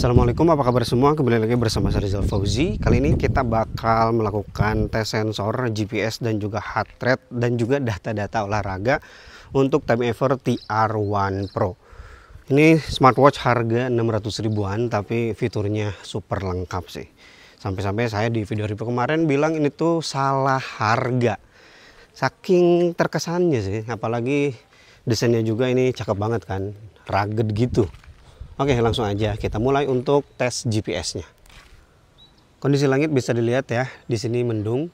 Assalamualaikum, apa kabar semua? Kembali lagi bersama saya Rizal Fauzi. Kali ini kita bakal melakukan tes sensor GPS dan juga heart rate dan juga data-data olahraga untuk Time Ever TR1 Pro. Ini smartwatch harga 600 ribuan tapi fiturnya super lengkap sih. Sampai-sampai saya di video review kemarin bilang ini tuh salah harga. Saking terkesannya sih, apalagi desainnya juga ini cakep banget kan, rugged gitu. Oke, langsung aja kita mulai untuk tes GPS-nya. Kondisi langit bisa dilihat ya, di sini mendung,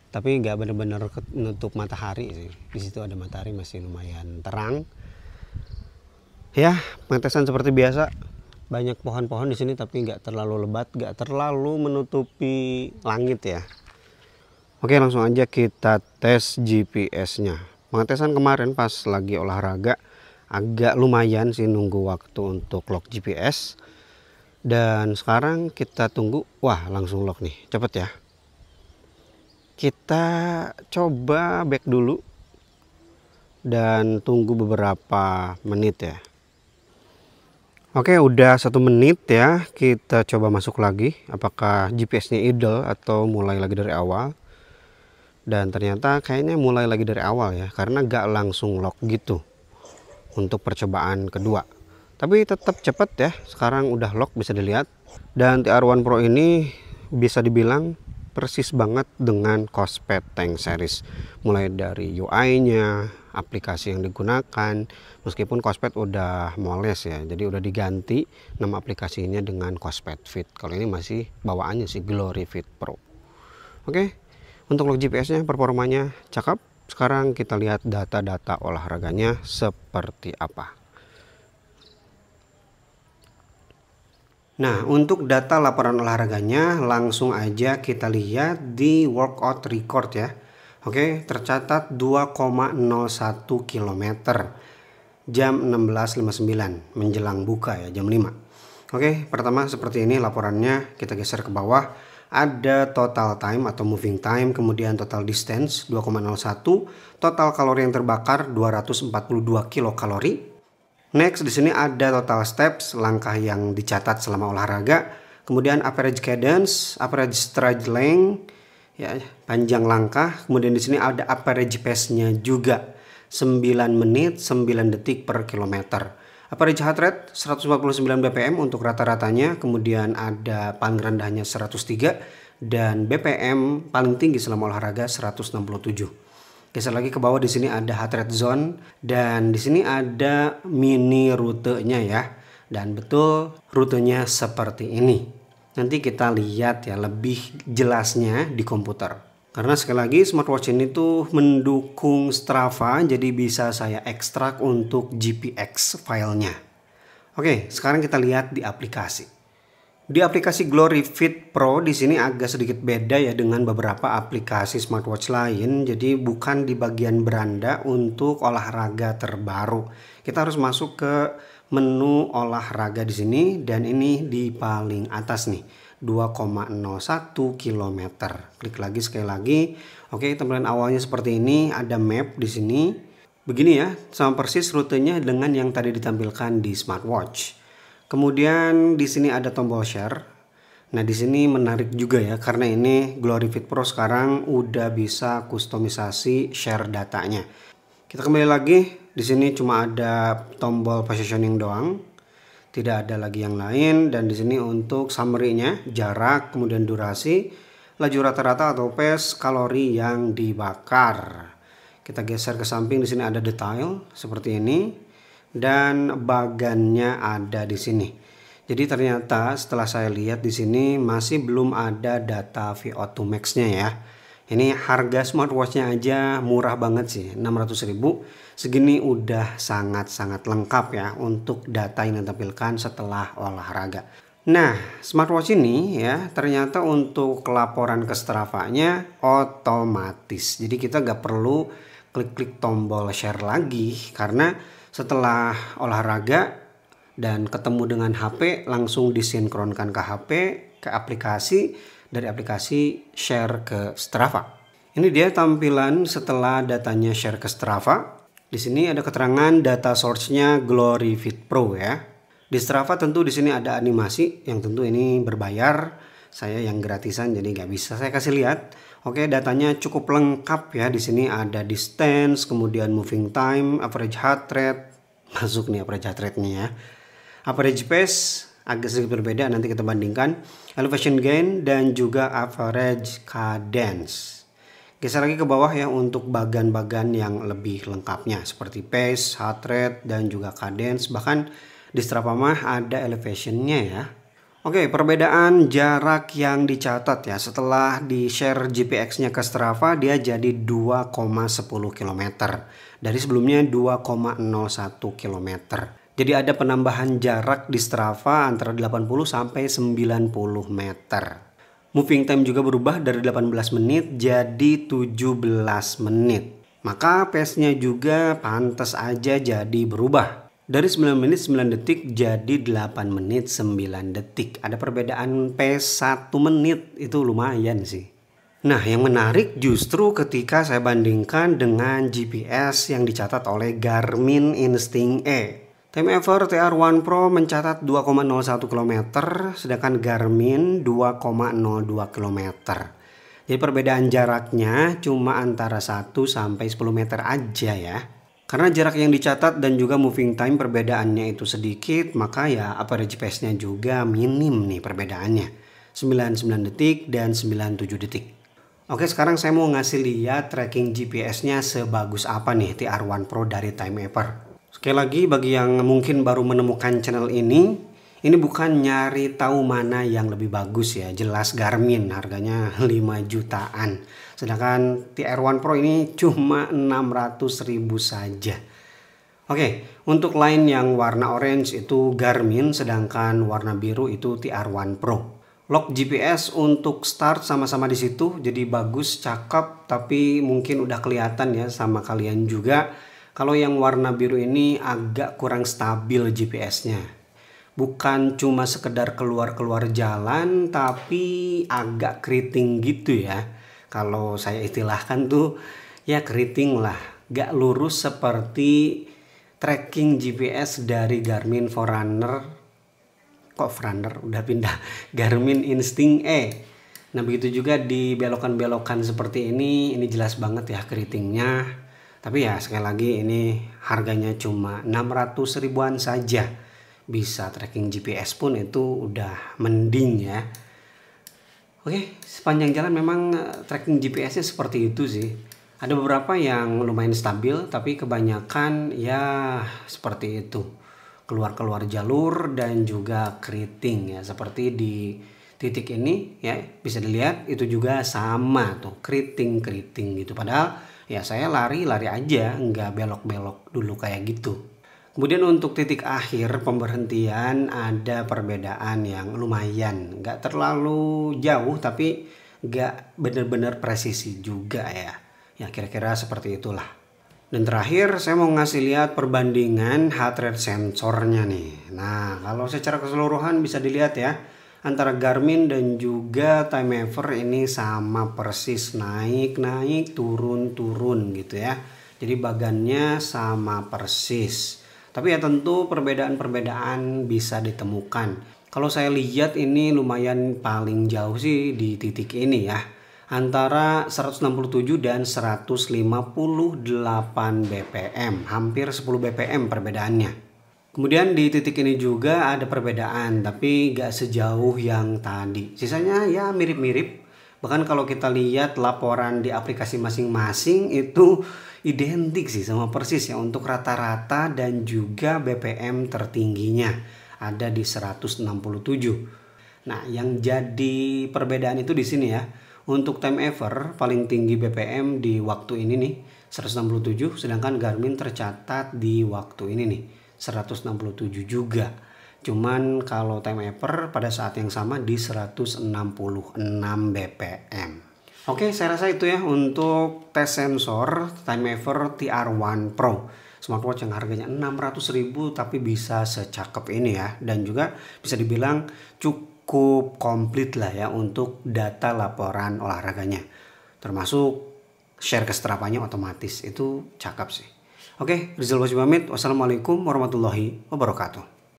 tapi nggak benar-benar menutup matahari sih. Di situ ada matahari, masih lumayan terang. Ya, pengetesan seperti biasa, banyak pohon-pohon di sini tapi nggak terlalu lebat, nggak terlalu menutupi langit ya. Oke, langsung aja kita tes GPS-nya. Pengetesan kemarin pas lagi olahraga agak lumayan sih nunggu waktu untuk lock GPS, dan sekarang kita tunggu. Wah, langsung lock nih, cepet ya. Kita coba back dulu dan tunggu beberapa menit ya. Oke, udah 1 menit ya, kita coba masuk lagi apakah GPS-nya idle atau mulai lagi dari awal. Dan ternyata kayaknya mulai lagi dari awal ya, karena gak langsung lock gitu untuk percobaan kedua, tapi tetap cepat ya. Sekarang udah lock, bisa dilihat. Dan TR1 Pro ini bisa dibilang persis banget dengan Kospet Tank Series, mulai dari UI-nya, aplikasi yang digunakan. Meskipun Kospet udah moles ya, jadi udah diganti nama aplikasinya dengan Kospet Fit. Kalau ini masih bawaannya sih Glory Fit Pro. Oke, untuk lock GPS-nya performanya cakep. Sekarang kita lihat data-data olahraganya seperti apa. Nah, untuk data laporan olahraganya langsung aja kita lihat di workout record ya. Oke, tercatat 2,01 km jam 16.59 menjelang buka ya, jam 5. Oke, pertama seperti ini laporannya. Kita geser ke bawah. Ada total time atau moving time, kemudian total distance 2,01, total kalori yang terbakar 242 kilokalori. Next, di sini ada total steps, langkah yang dicatat selama olahraga, kemudian average cadence, average stride length, ya, panjang langkah, kemudian di sini ada average pace-nya juga, 9 menit 9 detik per kilometer. Average heart rate 149 bpm untuk rata-ratanya, kemudian ada paling rendahnya 103 dan bpm paling tinggi selama olahraga 167. Geser lagi ke bawah, di sini ada heart rate zone dan di sini ada mini rutenya ya. Dan betul rutenya seperti ini. Nanti kita lihat ya lebih jelasnya di komputer. Karena sekali lagi smartwatch ini tuh mendukung Strava, jadi bisa saya ekstrak untuk GPX filenya. Oke, sekarang kita lihat di aplikasi. Di aplikasi Glory Fit Pro di sini agak sedikit beda ya dengan beberapa aplikasi smartwatch lain. Jadi bukan di bagian beranda untuk olahraga terbaru. Kita harus masuk ke menu olahraga di sini dan ini di paling atas nih. 2,01 km. Klik lagi sekali lagi. Oke, tampilan awalnya seperti ini, ada map di sini. Begini ya, sama persis rutenya dengan yang tadi ditampilkan di smartwatch. Kemudian di sini ada tombol share. Nah, di sini menarik juga ya karena ini Glory Fit Pro sekarang udah bisa kustomisasi share datanya. Kita kembali lagi, di sini cuma ada tombol positioning doang. Tidak ada lagi yang lain, dan di sini untuk summary-nya, jarak, kemudian durasi, laju rata-rata atau pace, kalori yang dibakar. Kita geser ke samping, di sini ada detail seperti ini dan bagannya ada di sini. Jadi ternyata setelah saya lihat di sini masih belum ada data VO2 max-nya ya. Ini harga smartwatch-nya aja murah banget sih, 600 ribu. Segini udah sangat-sangat lengkap ya untuk data yang ditampilkan setelah olahraga. Nah, smartwatch ini ya ternyata untuk laporan ke Strava-nya otomatis. Jadi kita gak perlu klik-klik tombol share lagi karena setelah olahraga dan ketemu dengan HP langsung disinkronkan ke HP, ke aplikasi, dari aplikasi share ke Strava. Ini dia tampilan setelah datanya share ke Strava. Di sini ada keterangan data source-nya Glory Fit Pro ya. Di Strava tentu di sini ada animasi yang tentu ini berbayar. Saya yang gratisan jadi nggak bisa saya kasih lihat. Oke, datanya cukup lengkap ya. Di sini ada distance, kemudian moving time, average heart rate, masuk nih average heart rate-nya ya. Average pace agak sedikit berbeda, nanti kita bandingkan. Elevation gain dan juga average cadence. Geser lagi ke bawah ya untuk bagan-bagan yang lebih lengkapnya seperti pace, heart rate, dan juga cadence. Bahkan di Strava mah ada elevationnya ya. Oke, perbedaan jarak yang dicatat ya setelah di-share GPX-nya ke Strava dia jadi 2,10 km. Dari sebelumnya 2,01 km. Jadi ada penambahan jarak di Strava antara 80 sampai 90 meter. Moving time juga berubah dari 18 menit jadi 17 menit. Maka pace-nya juga pantas aja jadi berubah. Dari 9 menit 9 detik jadi 8 menit 9 detik. Ada perbedaan pace 1 menit, itu lumayan sih. Nah, yang menarik justru ketika saya bandingkan dengan GPS yang dicatat oleh Garmin Instinct E. Time Ever TR1 Pro mencatat 2,01 km, sedangkan Garmin 2,02 km. Jadi perbedaan jaraknya cuma antara 1 sampai 10 meter aja ya. Karena jarak yang dicatat dan juga moving time perbedaannya itu sedikit, maka ya average pace-nya juga minim nih perbedaannya. 99 detik dan 97 detik. Oke, sekarang saya mau ngasih lihat tracking GPS-nya sebagus apa nih TR1 Pro dari Time Ever. Sekali lagi bagi yang mungkin baru menemukan channel ini bukan nyari tahu mana yang lebih bagus ya. Jelas Garmin harganya 5 jutaan. Sedangkan TR1 Pro ini cuma 600.000 saja. Oke, untuk line yang warna orange itu Garmin, sedangkan warna biru itu TR1 Pro. Lock GPS untuk start sama-sama di situ, jadi bagus, cakep, tapi mungkin udah kelihatan ya sama kalian juga. Kalau yang warna biru ini agak kurang stabil GPS-nya. Bukan cuma sekedar keluar-keluar jalan, tapi agak keriting gitu ya. Kalau saya istilahkan tuh ya keriting lah, gak lurus seperti tracking GPS dari Garmin Forerunner. Kok Forerunner udah pindah Garmin Instinct E. Nah begitu juga di belokan-belokan seperti ini jelas banget ya keritingnya. Tapi ya sekali lagi ini harganya cuma 600 ribuan saja. Bisa tracking GPS pun itu udah mending ya. Oke, sepanjang jalan memang tracking GPS-nya seperti itu sih. Ada beberapa yang lumayan stabil, tapi kebanyakan ya seperti itu. Keluar-keluar jalur dan juga keriting ya. Seperti di titik ini ya bisa dilihat itu juga sama tuh keriting-keriting gitu. Padahal ya saya lari aja, nggak belok-belok dulu kayak gitu. Kemudian untuk titik akhir pemberhentian ada perbedaan yang lumayan. Nggak terlalu jauh tapi nggak bener-bener presisi juga ya. Ya kira-kira seperti itulah. Dan terakhir saya mau ngasih lihat perbandingan heart rate sensornya nih. Nah kalau secara keseluruhan bisa dilihat ya. Antara Garmin dan juga Time Ever ini sama persis, naik turun gitu ya. Jadi bagannya sama persis. Tapi ya tentu perbedaan-perbedaan bisa ditemukan. Kalau saya lihat ini lumayan paling jauh sih di titik ini ya. Antara 167 dan 158 BPM. Hampir 10 BPM perbedaannya. Kemudian di titik ini juga ada perbedaan. Tapi gak sejauh yang tadi. Sisanya ya mirip-mirip. Bahkan kalau kita lihat laporan di aplikasi masing-masing itu identik sih sama persis ya untuk rata-rata dan juga BPM tertingginya ada di 167. Nah, yang jadi perbedaan itu di sini ya. Untuk Time Ever paling tinggi BPM di waktu ini nih 167, sedangkan Garmin tercatat di waktu ini nih 167 juga. Cuman kalau Time Ever pada saat yang sama di 166 BPM. Oke, saya rasa itu ya untuk tes sensor Time Ever TR1 Pro. Smartwatch yang harganya 600.000 tapi bisa secakep ini ya. Dan juga bisa dibilang cukup komplit lah ya untuk data laporan olahraganya. Termasuk share ke Strava-nya otomatis. Itu cakep sih. Oke, Rizal Wasyu pamit. Wassalamualaikum warahmatullahi wabarakatuh.